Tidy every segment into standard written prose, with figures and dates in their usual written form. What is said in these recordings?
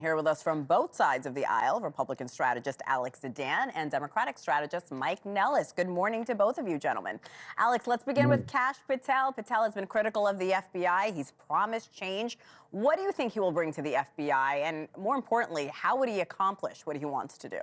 Here with us from both sides of the aisle, Republican strategist Alex Zdan and Democratic strategist Mike Nellis. Good morning to both of you, gentlemen. Alex, let's begin with Kash Patel. Patel has been critical of the FBI. He's promised change. What do you think he will bring to the FBI? And more importantly, how would he accomplish what he wants to do?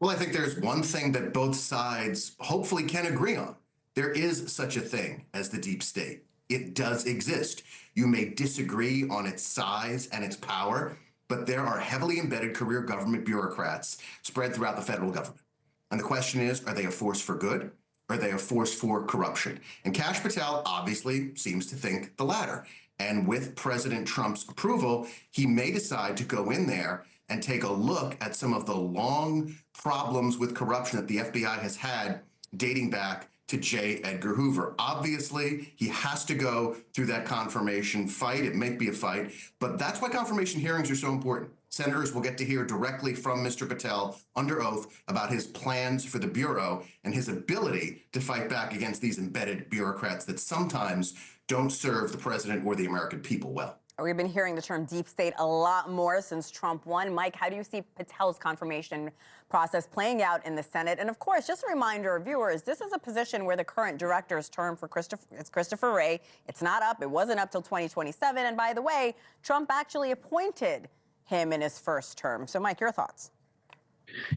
Well, I think there's one thing that both sides hopefully can agree on. There is such a thing as the deep state. It does exist. You may disagree on its size and its power, but there are heavily embedded career government bureaucrats spread throughout the federal government. And the question is, are they a force for good? Or are they a force for corruption? And Kash Patel obviously seems to think the latter. And with President Trump's approval, he may decide to go in there and take a look at some of the long problems with corruption that the FBI has had dating back to J. Edgar Hoover. Obviously, he has to go through that confirmation fight. It may be a fight, but that's why confirmation hearings are so important. Senators will get to hear directly from Mr. Patel under oath about his plans for the Bureau and his ability to fight back against these embedded bureaucrats that sometimes don't serve the president or the American people well. We've been hearing the term deep state a lot more since Trump won. Mike, how do you see Patel's confirmation process playing out in the Senate? And of course, just a reminder of viewers, this is a position where the current director's term for Christopher Wray. It's not up. It wasn't up till 2027. And by the way, Trump actually appointed him in his first term. So Mike, your thoughts?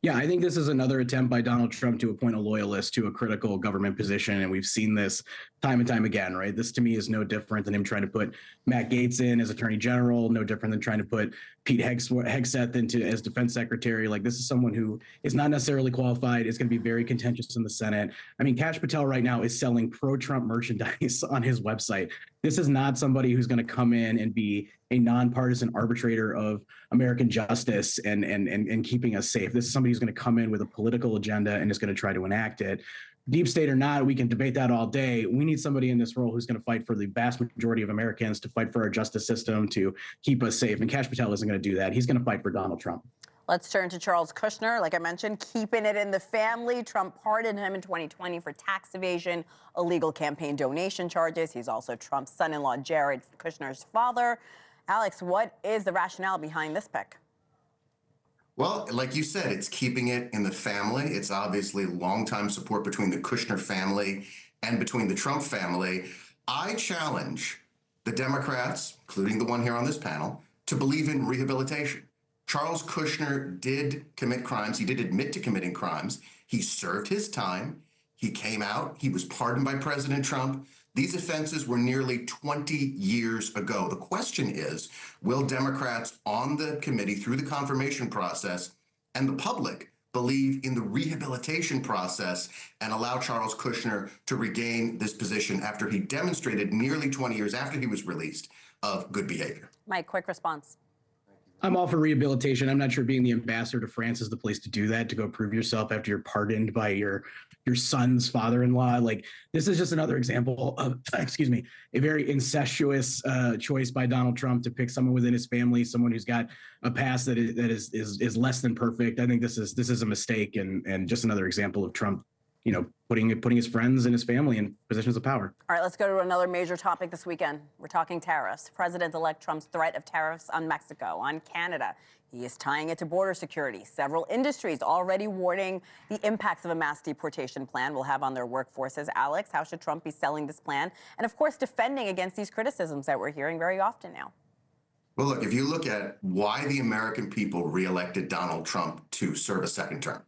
Yeah, I think this is another attempt by Donald Trump to appoint a loyalist to a critical government position. And we've seen this time and time again, right? This to me is no different than him trying to put Matt Gaetz in as attorney general, no different than trying to put Pete Hegseth into as defense secretary. Like, this is someone who is not necessarily qualified. It's going to be very contentious in the Senate. I mean, Kash Patel right now is selling pro-Trump merchandise on his website. This is not somebody who's going to come in and be a nonpartisan arbitrator of American justice and keeping us safe. This is somebody who's going to come in with a political agenda and is going to try to enact it. Deep state or not, we can debate that all day. We need somebody in this role who's going to fight for the vast majority of Americans, to fight for our justice system, to keep us safe. And Kash Patel isn't going to do that. He's going to fight for Donald Trump. Let's turn to Charles Kushner. Like I mentioned, keeping it in the family. Trump pardoned him in 2020 for tax evasion, illegal campaign donation charges. He's also Trump's son-in-law, Jared Kushner's father. Alex, what is the rationale behind this pick? Well, like you said, it's keeping it in the family. It's obviously longtime support between the Kushner family and between the Trump family. I challenge the Democrats, including the one here on this panel, to believe in rehabilitation. Charles Kushner did commit crimes. He did admit to committing crimes. He served his time. He came out. He was pardoned by President Trump. These offenses were nearly 20 years ago. The question is, will Democrats on the committee, through the confirmation process, and the public believe in the rehabilitation process and allow Charles Kushner to regain this position after he demonstrated nearly 20 years after he was released of good behavior? Mike, quick response. I'm all for rehabilitation. I'm not sure being the ambassador to France is the place to do that, to go prove yourself after you're pardoned by your son's father-in-law. Like, this is just another example of, a very incestuous choice by Donald Trump to pick someone within his family, someone who's got a past that is less than perfect. I think this is a mistake and just another example of Trump, putting his friends and his family in positions of power. All right, let's go to another major topic this weekend. We're talking tariffs. President-elect Trump's threat of tariffs on Mexico, on Canada. He is tying it to border security. Several industries already warning the impacts of a mass deportation plan will have on their workforces. Alex, how should Trump be selling this plan? And of course, defending against these criticisms that we're hearing very often now. Well, look, if you look at why the American people reelected Donald Trump to serve a second term,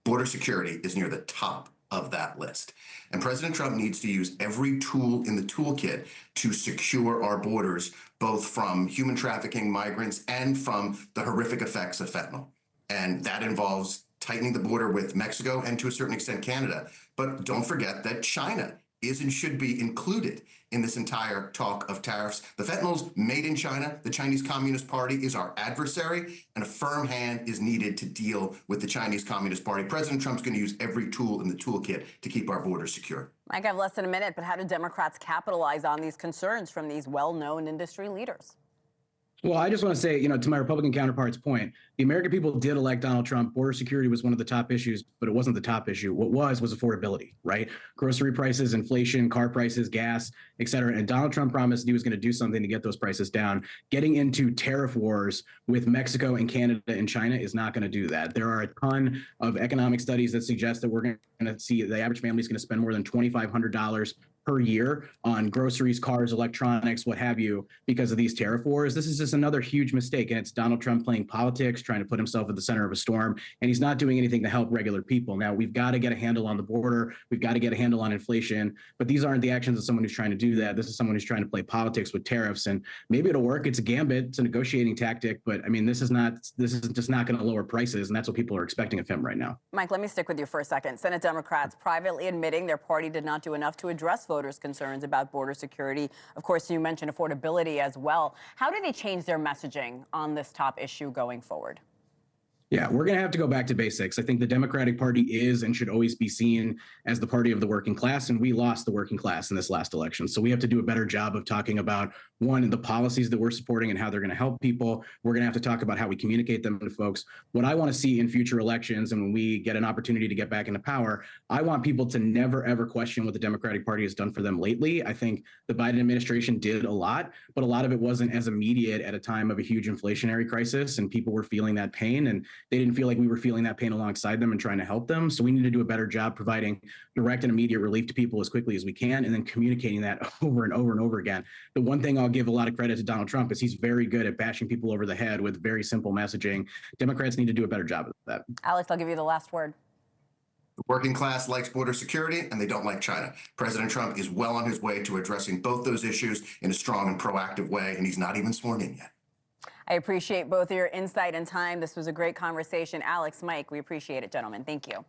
border security is near the top of that list. And President Trump needs to use every tool in the toolkit to secure our borders, both from human trafficking, migrants, and from the horrific effects of fentanyl. And that involves tightening the border with Mexico and to a certain extent Canada. But don't forget that China is and should be included in this entire talk of tariffs. The fentanyl's made in China. The Chinese Communist Party is our adversary, and a firm hand is needed to deal with the Chinese Communist Party. President Trump's going to use every tool in the toolkit to keep our borders secure. Mike, I have less than a minute, but how do Democrats capitalize on these concerns from these well-known industry leaders? Well, I just want to say, to my Republican counterpart's point, the American people did elect Donald Trump. Border security was one of the top issues, but it wasn't the top issue. What was affordability, right? Grocery prices, inflation, car prices, gas, et cetera. And Donald Trump promised he was going to do something to get those prices down. Getting into tariff wars with Mexico and Canada and China is not going to do that. There are a ton of economic studies that suggest that we're going to see the average family is going to spend more than $2,500 per year on groceries, cars, electronics, what have you, because of these tariff wars. This is just another huge mistake. And it's Donald Trump playing politics, trying to put himself at the center of a storm. And he's not doing anything to help regular people. Now, we've got to get a handle on the border. We've got to get a handle on inflation. But these aren't the actions of someone who's trying to do that. This is someone who's trying to play politics with tariffs. And maybe it'll work. It's a gambit. It's a negotiating tactic. But I mean, this is just not going to lower prices. And that's what people are expecting of him right now. Mike, let me stick with you for a second. Senate Democrats privately admitting their party did not do enough to address voters' concerns about border security. Of course, you mentioned affordability as well. How do they change their messaging on this top issue going forward? Yeah, we're going to have to go back to basics. I think the Democratic Party is and should always be seen as the party of the working class, and we lost the working class in this last election. So we have to do a better job of talking about, one, the policies that we're supporting and how they're going to help people. We're going to have to talk about how we communicate them to folks. What I want to see in future elections, and when we get an opportunity to get back into power, I want people to never, ever question what the Democratic Party has done for them lately. I think the Biden administration did a lot, but a lot of it wasn't as immediate at a time of a huge inflationary crisis, and people were feeling that pain, and they didn't feel like we were feeling that pain alongside them and trying to help them. So we need to do a better job providing direct and immediate relief to people as quickly as we can, and then communicating that over and over and over again. The one thing I'll give a lot of credit to Donald Trump is he's very good at bashing people over the head with very simple messaging. Democrats need to do a better job of that. Alex, I'll give you the last word. The working class likes border security, and they don't like China. President Trump is well on his way to addressing both those issues in a strong and proactive way, and he's not even sworn in yet. I appreciate both of your insight and time. This was a great conversation. Alex, Mike, we appreciate it, gentlemen. Thank you.